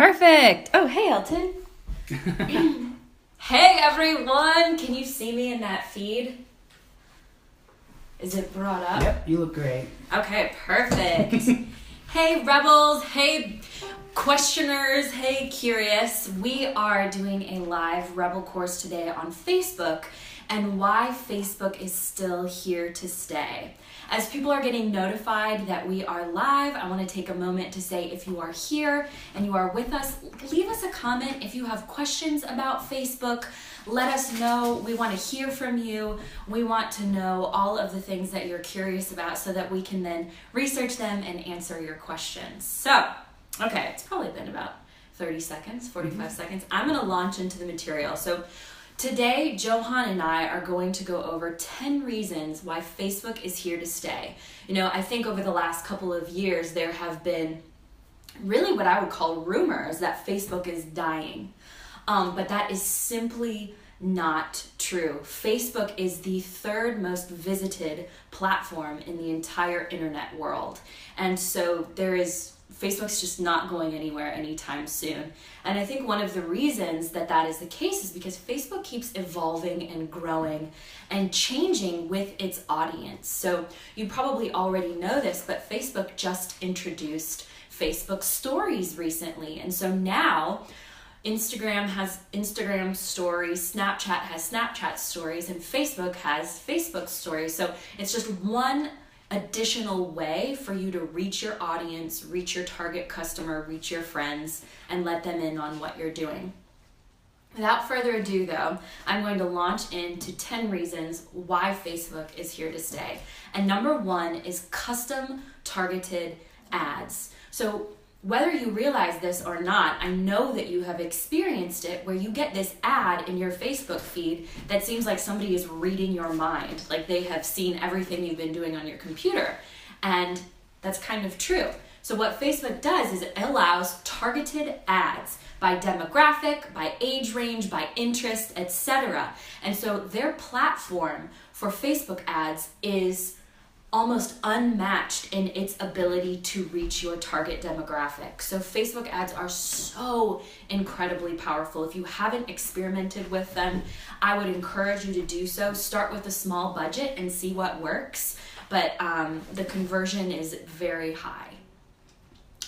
Perfect. Oh, hey, Elton. Hey, everyone. Can you see me in that feed? Is it brought up? Yep, you look great. Okay, perfect. Hey, rebels. Hey, questioners. Hey, curious. We are doing a live rebel course today on Facebook and why Facebook is still here to stay. As people are getting notified that we are live, I want to take a moment to say if you are here and you are with us, leave us a comment. If you have questions about Facebook, let us know. We want to hear from you. We want to know all of the things that you're curious about so that we can then research them and answer your questions. So, okay, it's probably been about 30 seconds, 45 seconds. I'm going to launch into the material. So today, Johan and I are going to go over 10 reasons why Facebook is here to stay. You know, I think over the last couple of years, there have been really what I would call rumors that Facebook is dying. But that is simply not true. Facebook is the third most visited platform in the entire internet world. And so Facebook's just not going anywhere anytime soon. And I think one of the reasons that that is the case is because Facebook keeps evolving and growing and changing with its audience. So you probably already know this, but Facebook just introduced Facebook Stories recently. And so now Instagram has Instagram stories, Snapchat has Snapchat stories, and Facebook has Facebook stories. So it's just one additional way for you to reach your audience, reach your target customer, reach your friends, and let them in on what you're doing. Without further ado though, I'm going to launch into 10 reasons why Facebook is here to stay. And number one is custom targeted ads. So whether you realize this or not, I know that you have experienced it where you get this ad in your Facebook feed that seems like somebody is reading your mind, like they have seen everything you've been doing on your computer. And that's kind of true. So what Facebook does is it allows targeted ads by demographic, by age range, by interest, etc. And so their platform for Facebook ads is almost unmatched in its ability to reach your target demographic. So Facebook ads are so incredibly powerful. If you haven't experimented with them, I would encourage you to do so. Start with a small budget and see what works, but the conversion is very high.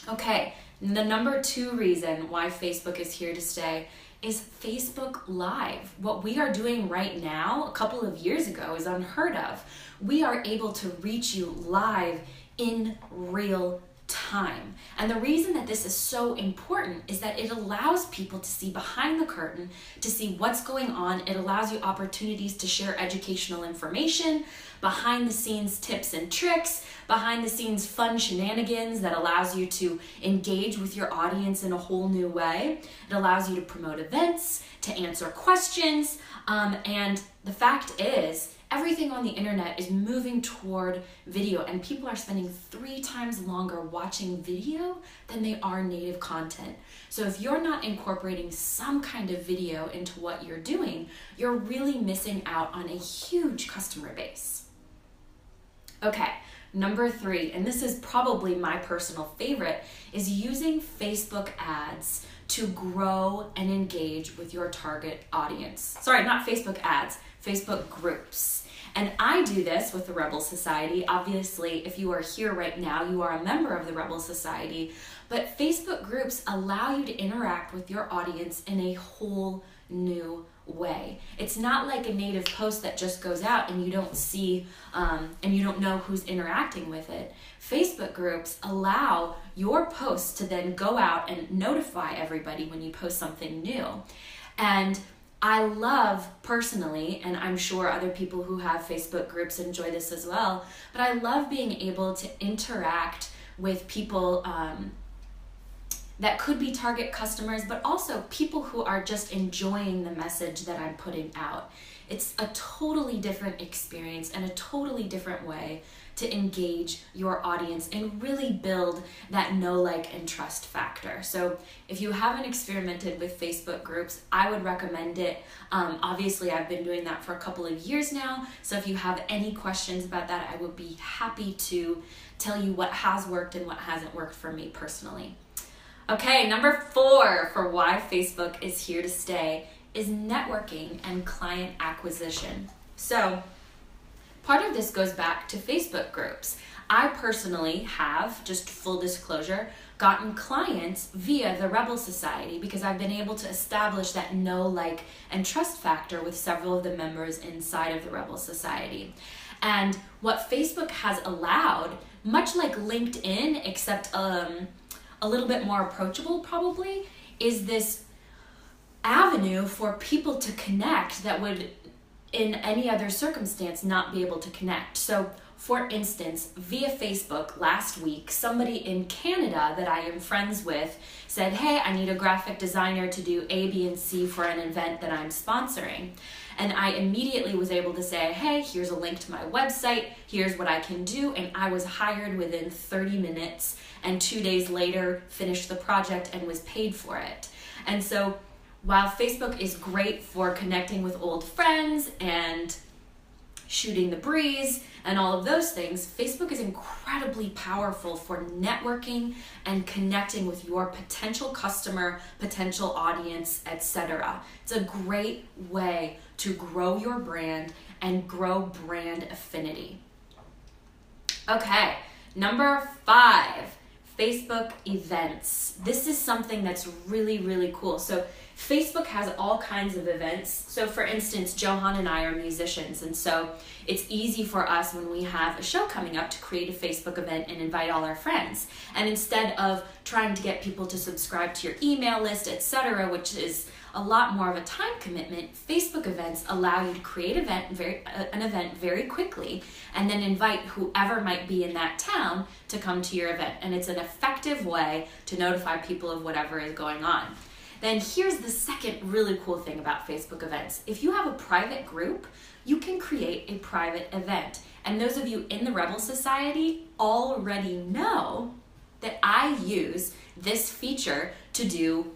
Okay, the number two reason why Facebook is here to stay is Facebook Live. What we are doing right now, a couple of years ago, is unheard of. We are able to reach you live in real time. And the reason that this is so important is that it allows people to see behind the curtain, to see what's going on. It allows you opportunities to share educational information, behind the scenes tips and tricks, behind the scenes fun shenanigans that allows you to engage with your audience in a whole new way. It allows you to promote events, to answer questions, and the fact is, everything on the internet is moving toward video, and people are spending 3 times longer watching video than they are native content. So if you're not incorporating some kind of video into what you're doing, you're really missing out on a huge customer base. Okay, number 3, and this is probably my personal favorite, is using Facebook ads to grow and engage with your target audience. Sorry, not Facebook ads, Facebook groups. And I do this with the Rebel Society. Obviously, if you are here right now, you are a member of the Rebel Society, but Facebook groups allow you to interact with your audience in a whole new way. It's not like a native post that just goes out and you don't see and you don't know who's interacting with it. Facebook groups allow your posts to then go out and notify everybody when you post something new. And I love personally, and I'm sure other people who have Facebook groups enjoy this as well, but I love being able to interact with people that could be target customers, but also people who are just enjoying the message that I'm putting out. It's a totally different experience and a totally different way to engage your audience and really build that know, like, and trust factor. So if you haven't experimented with Facebook groups, I would recommend it. Obviously, I've been doing that for a couple of years now. So if you have any questions about that, I would be happy to tell you what has worked and what hasn't worked for me personally. Okay, number 4 for why Facebook is here to stay is networking and client acquisition. So part of this goes back to Facebook groups. I personally have, just full disclosure, gotten clients via the Rebel Society because I've been able to establish that know, like, and trust factor with several of the members inside of the Rebel Society. And what Facebook has allowed, much like LinkedIn, except a little bit more approachable probably, is this avenue for people to connect that would in any other circumstance not be able to connect. So for instance, via Facebook last week, somebody in Canada that I am friends with said, hey, I need a graphic designer to do A, B, and C for an event that I'm sponsoring. And I immediately was able to say, hey, here's a link to my website, here's what I can do, and I was hired within 30 minutes, and 2 days later finished the project and was paid for it. And so while Facebook is great for connecting with old friends and shooting the breeze and all of those things, Facebook is incredibly powerful for networking and connecting with your potential customer, potential audience, etc. It's a great way to grow your brand and grow brand affinity. Okay, number 5, Facebook events. This is something that's really, really cool. So Facebook has all kinds of events. So for instance, Johan and I are musicians, and so it's easy for us when we have a show coming up to create a Facebook event and invite all our friends. And instead of trying to get people to subscribe to your email list, etc., which is a lot more of a time commitment, Facebook events allow you to create an event very quickly and then invite whoever might be in that town to come to your event. And it's an effective way to notify people of whatever is going on. Then here's the second really cool thing about Facebook events. If you have a private group, you can create a private event. And those of you in the Rebel Society already know that I use this feature to do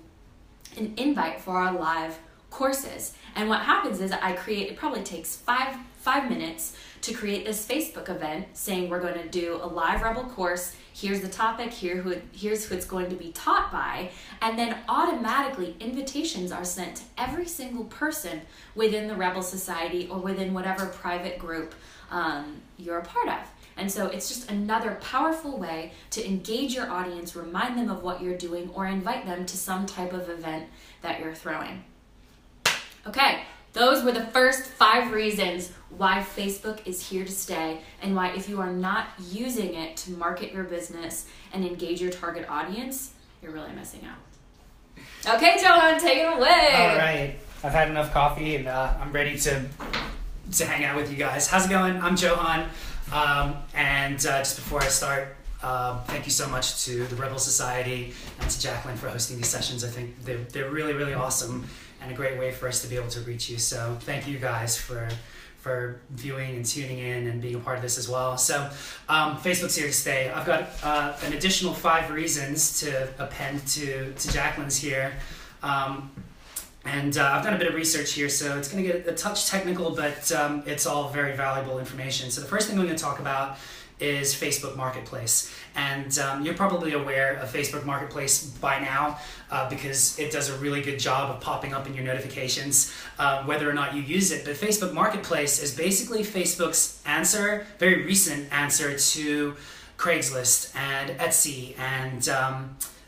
an invite for our live courses. And what happens is it probably takes five minutes to create this Facebook event saying we're going to do a live Rebel course, here's the topic, here's who it's going to be taught by, and then automatically invitations are sent to every single person within the Rebel Society or within whatever private group you're a part of. And so it's just another powerful way to engage your audience, remind them of what you're doing, or invite them to some type of event that you're throwing. Okay, those were the first 5 reasons why Facebook is here to stay, and why if you are not using it to market your business and engage your target audience, you're really missing out. Okay, Johan, take it away. All right, I've had enough coffee and I'm ready to hang out with you guys. How's it going? I'm Johan. And just before I start, thank you so much to the Rebel Society and to Jaclyn for hosting these sessions. I think they're really, really awesome and a great way for us to be able to reach you. So thank you guys for viewing and tuning in and being a part of this as well. So Facebook's here to stay. I've got an additional 5 reasons to append to Jaclyn's here. And I've done a bit of research here, so it's going to get a touch technical, but it's all very valuable information. So the first thing we're going to talk about is Facebook Marketplace. And you're probably aware of Facebook Marketplace by now because it does a really good job of popping up in your notifications, whether or not you use it. But Facebook Marketplace is basically Facebook's answer, very recent answer to Craigslist and Etsy and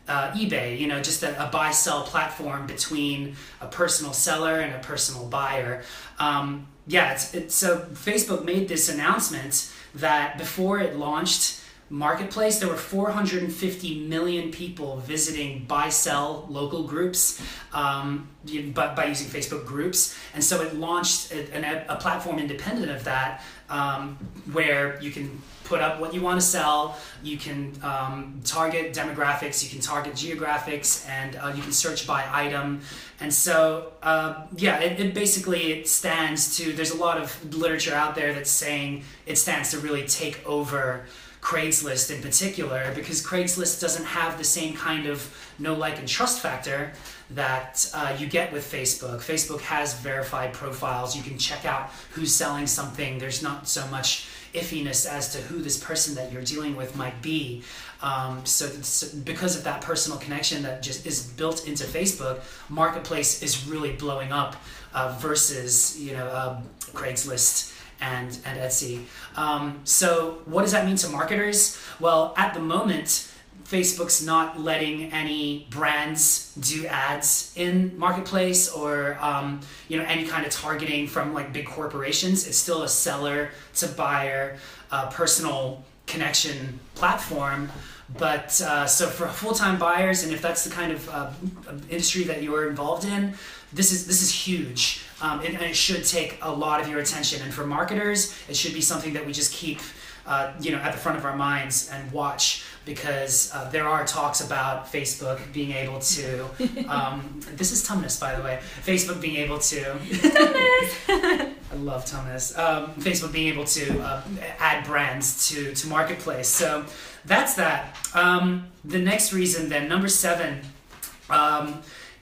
eBay, just a buy-sell platform between a personal seller and a personal buyer. So Facebook made this announcement that before it launched Marketplace, there were 450 million people visiting buy-sell local groups by using Facebook groups. And so it launched a platform independent of that where you can put up what you want to sell, you can target demographics, you can target geographics, and you can search by item. And so, it stands to, there's a lot of literature out there that's saying it stands to really take over Craigslist in particular, because Craigslist doesn't have the same kind of know, like, and trust factor that you get with Facebook. Facebook has verified profiles. You can check out who's selling something. There's not so much iffiness as to who this person that you're dealing with might be. So because of that personal connection that just is built into Facebook, Marketplace is really blowing up versus Craigslist and Etsy. So what does that mean to marketers? Well, at the moment, Facebook's not letting any brands do ads in Marketplace or any kind of targeting from like big corporations. It's still a seller to buyer personal connection platform. But so for full-time buyers, and if that's the kind of industry that you're involved in, this is huge, and it should take a lot of your attention. And for marketers, it should be something that we just keep at the front of our minds and watch, because there are talks about Facebook being able to, this is Tumnus, by the way, Facebook being able to, Tumnus! I love Tumnus, Facebook being able to add brands to Marketplace. So that's that. The next reason then, number 7,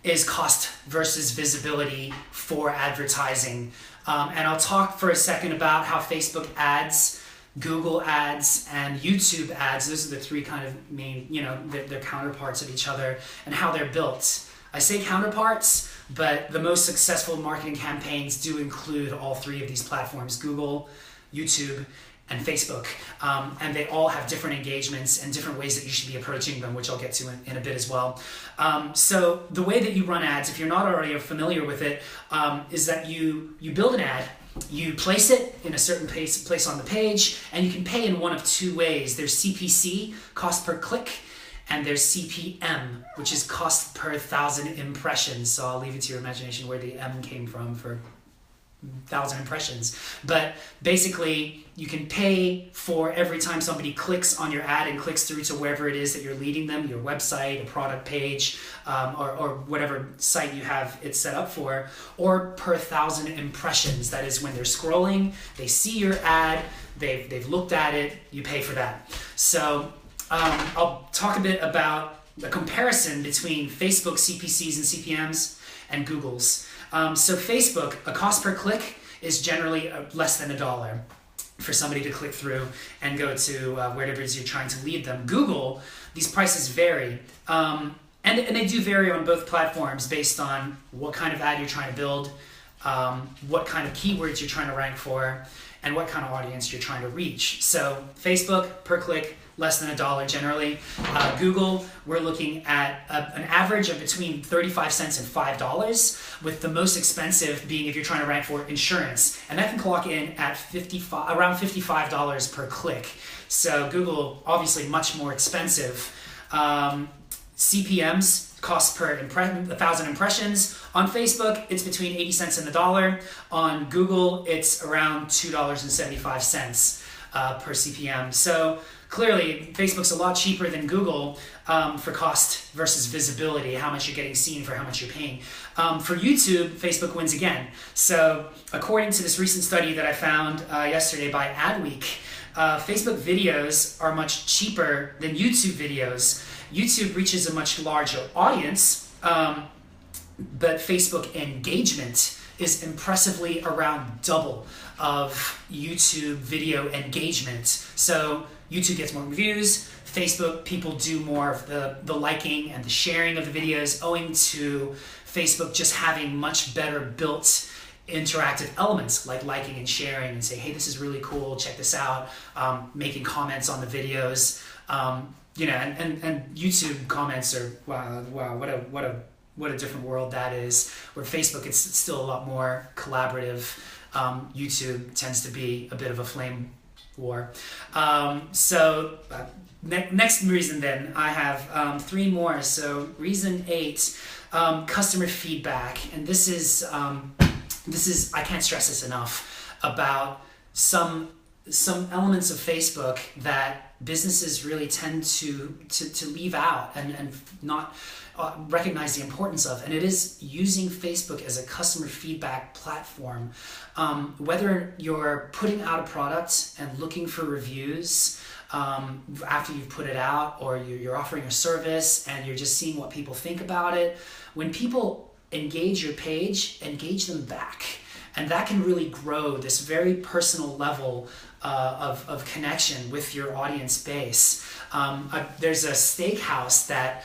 is cost versus visibility for advertising. And I'll talk for a second about how Facebook ads, Google ads, and YouTube ads, those are the 3 kind of main, they're counterparts of each other, and how they're built. I say counterparts, but the most successful marketing campaigns do include all 3 of these platforms, Google, YouTube, and Facebook. And they all have different engagements and different ways that you should be approaching them, which I'll get to in a bit as well. So the way that you run ads, if you're not already familiar with it, is that you build an ad, you place it in a certain place on the page, and you can pay in one of 2 ways. There's CPC, cost per click, and there's CPM, which is cost per 1,000 impressions. So I'll leave it to your imagination where the M came from for 1,000 impressions. But basically, you can pay for every time somebody clicks on your ad and clicks through to wherever it is that you're leading them, your website, a product page, or whatever site you have it set up for, or per 1,000 impressions. That is when they're scrolling, they see your ad, they've looked at it, you pay for that. So I'll talk a bit about the comparison between Facebook CPCs and CPMs and Google's. So Facebook, a cost per click is generally less than $1 for somebody to click through and go to wherever it is you're trying to lead them. Google, these prices vary. And they do vary on both platforms based on what kind of ad you're trying to build, what kind of keywords you're trying to rank for, and what kind of audience you're trying to reach. So Facebook, per click, less than $1 generally. Google, we're looking at an average of between 35 cents and $5, with the most expensive being if you're trying to rank for insurance. And that can clock in at around $55 per click. So Google, obviously much more expensive. CPMs, cost per 1,000 impressions. On Facebook, it's between 80 cents and $1. On Google, it's around $2.75 per CPM. So clearly, Facebook's a lot cheaper than Google for cost versus visibility, how much you're getting seen for how much you're paying. For YouTube, Facebook wins again. So according to this recent study that I found yesterday by Adweek, Facebook videos are much cheaper than YouTube videos. YouTube reaches a much larger audience, but Facebook engagement is impressively around double of YouTube video engagement. So YouTube gets more views, Facebook, people do more of the liking and the sharing of the videos, owing to Facebook just having much better built interactive elements like liking and sharing and say, hey, this is really cool, check this out, making comments on the videos, and YouTube comments are, wow, what a different world that is. Where Facebook, it's still a lot more collaborative. YouTube tends to be a bit of a flame war. Next reason then, I have 3 more. So reason 8, customer feedback. And this is I can't stress this enough, about some elements of Facebook that businesses really tend to leave out and not recognize the importance of, and it is using Facebook as a customer feedback platform. Whether you're putting out a product and looking for reviews after you've put it out, or you're offering a service and you're just seeing what people think about it, when people engage your page, engage them back. and that can really grow this very personal level of connection with your audience base. There's a steakhouse that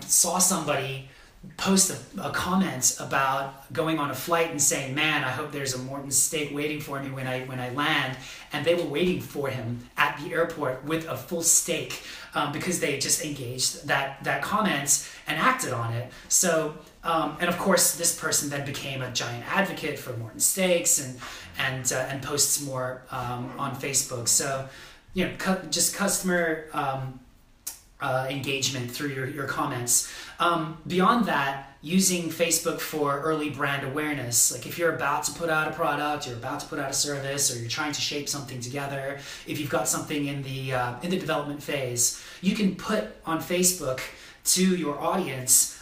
saw somebody post a comment about going on a flight and saying, "Man, I hope there's a Morton steak waiting for me when I land," and they were waiting for him at the airport with a full steak because they just engaged that comment and acted on it. So and of course this person then became a giant advocate for Morton steaks and posts more on Facebook. So just customer engagement through your comments. Beyond that, using Facebook for early brand awareness. Like if you're about to put out a product, you're about to put out a service, or you're trying to shape something together, if you've got something in the development phase, you can put on Facebook to your audience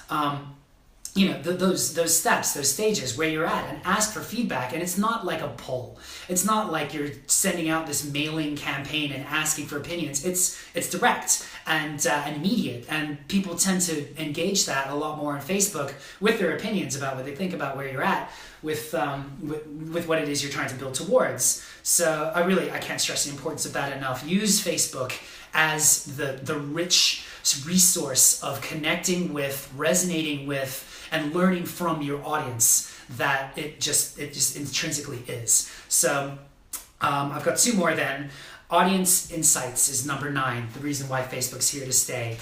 those steps, those stages where you're at, and ask for feedback. And it's not like a poll. It's not like you're sending out this mailing campaign and asking for opinions. It's direct and immediate, and people tend to engage that a lot more on Facebook with their opinions about what they think about where you're at with what it is you're trying to build towards. So I can't stress the importance of that enough. Use Facebook as the rich resource of connecting with, resonating with, and learning from your audience that it just intrinsically is. So I've got two more then. Audience insights is number 9, the reason why Facebook's here to stay.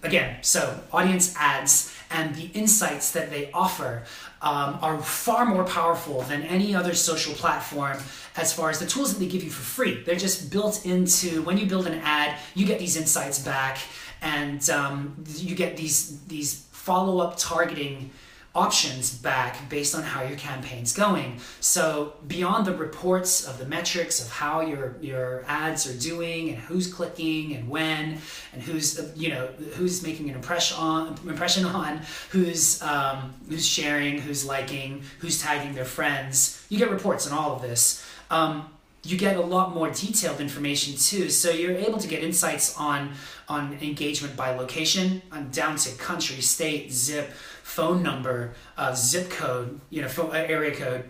Again, so audience ads and the insights that they offer are far more powerful than any other social platform as far as the tools that they give you for free. They're just built into, when you build an ad, you get these insights back, and you get these follow-up targeting options back based on how your campaign's going. So beyond the reports of the metrics of how your ads are doing and who's clicking and when and who's making an impression on, who's sharing, who's liking, who's tagging their friends, you get reports on all of this. You get a lot more detailed information too, so you're able to get insights on engagement by location, down to country, state, zip, phone number, zip code, area code,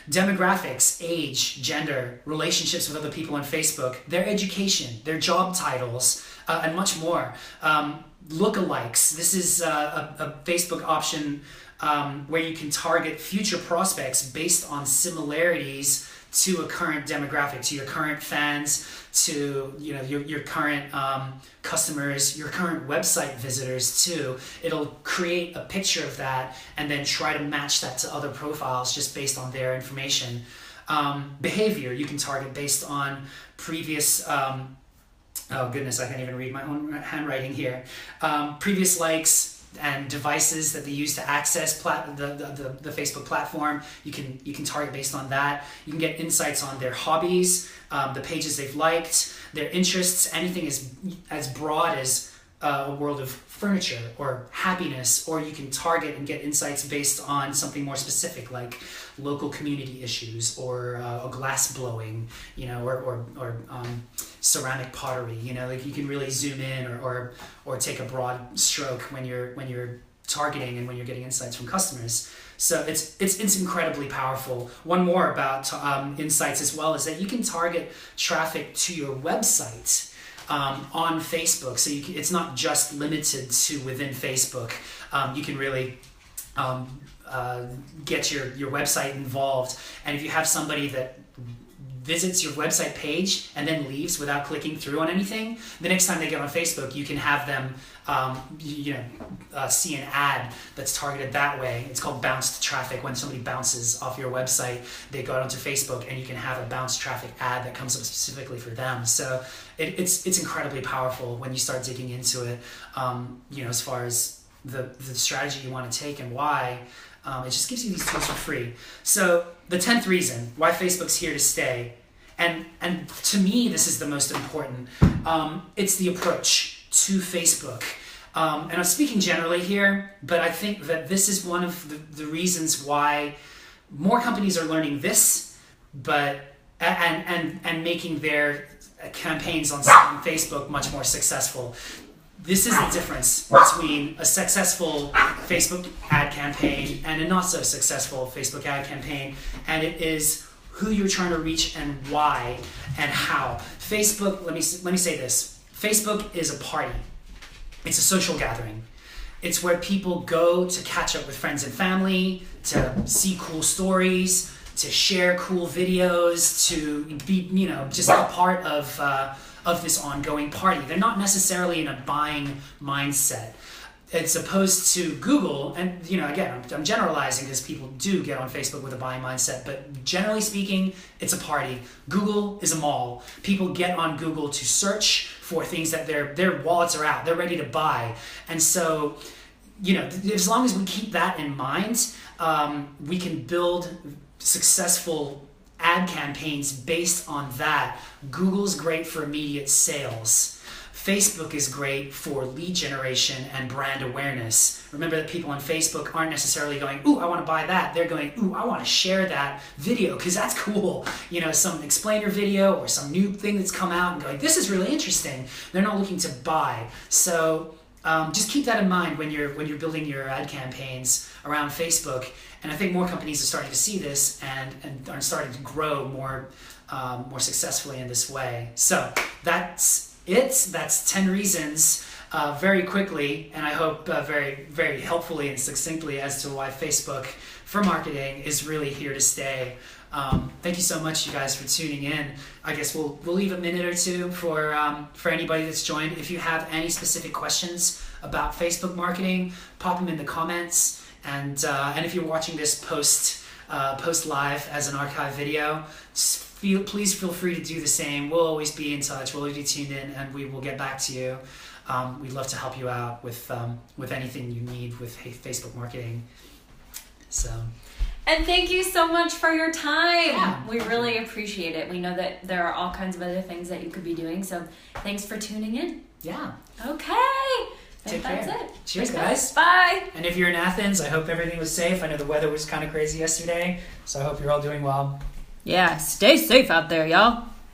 demographics, age, gender, relationships with other people on Facebook, their education, their job titles, and much more. Lookalikes. This is a Facebook option where you can target future prospects based on similarities to a current demographic, to your current fans, to your current customers, your current website visitors too. It'll create a picture of that and then try to match that to other profiles just based on their information. Behavior you can target based on previous oh goodness, I can't even read my own handwriting here. Previous likes and devices that they use to access the Facebook platform. You can target based on that. You can get insights on their hobbies, the pages they've liked, their interests, anything as broad as a world of furniture or happiness, or you can target and get insights based on something more specific like local community issues or glass blowing, or ceramic pottery. Like you can really zoom in or take a broad stroke when you're targeting and when you're getting insights from customers. So it's incredibly powerful. One more about insights as well is that you can target traffic to your website on Facebook. So it's not just limited to within Facebook. You can really get your website involved. And if you have somebody that visits your website page and then leaves without clicking through on anything, the next time they get on Facebook, you can have them see an ad that's targeted that way. It's called bounced traffic. When somebody bounces off your website, they go onto Facebook, and you can have a bounced traffic ad that comes up specifically for them. So it's incredibly powerful when you start digging into it. As far as the strategy you want to take and why. It just gives you these tools for free. So the 10th reason why Facebook's here to stay, and to me this is the most important, it's the approach to Facebook. And I'm speaking generally here, but I think that this is one of the reasons why more companies are learning this, and making their campaigns on Facebook much more successful. this is the difference between a successful Facebook ad campaign and a not so successful Facebook ad campaign, and it is who you're trying to reach and why and how. Facebook, let me say this. Facebook is a party. It's a social gathering. It's where people go to catch up with friends and family, to see cool stories, to share cool videos, to be, just a part of this ongoing party. They're not necessarily in a buying mindset. It's opposed to Google, and again, I'm generalizing because people do get on Facebook with a buying mindset, but generally speaking, it's a party. Google is a mall. People get on Google to search for things that their wallets are out. They're ready to buy. And so, as long as we keep that in mind, we can build successful ad campaigns based on that. Google's great for immediate sales. Facebook is great for lead generation and brand awareness. Remember that people on Facebook aren't necessarily going, ooh, I want to buy that. They're going, ooh, I want to share that video because that's cool. Some explainer video or some new thing that's come out and going, this is really interesting. They're not looking to buy. So just keep that in mind when you're building your ad campaigns around Facebook. And I think more companies are starting to see this and are starting to grow more successfully in this way. So that's it. That's 10 reasons very quickly, and I hope very, very helpfully and succinctly as to why Facebook for marketing is really here to stay. Thank you so much, you guys, for tuning in. I guess we'll leave a minute or two for anybody that's joined. If you have any specific questions about Facebook marketing, pop them in the comments. And if you're watching this post live as an archive video, please feel free to do the same. We'll always be in touch. We'll always be tuned in, and we will get back to you. We'd love to help you out with anything you need with Facebook marketing. So. And thank you so much for your time. Yeah. We really appreciate it. We know that there are all kinds of other things that you could be doing, so thanks for tuning in. Yeah. Okay. Take That's care. it. Cheers, guys. Bye. And if you're in Athens, I hope everything was safe. I know the weather was kind of crazy yesterday, so I hope you're all doing well. Yeah, stay safe out there, y'all.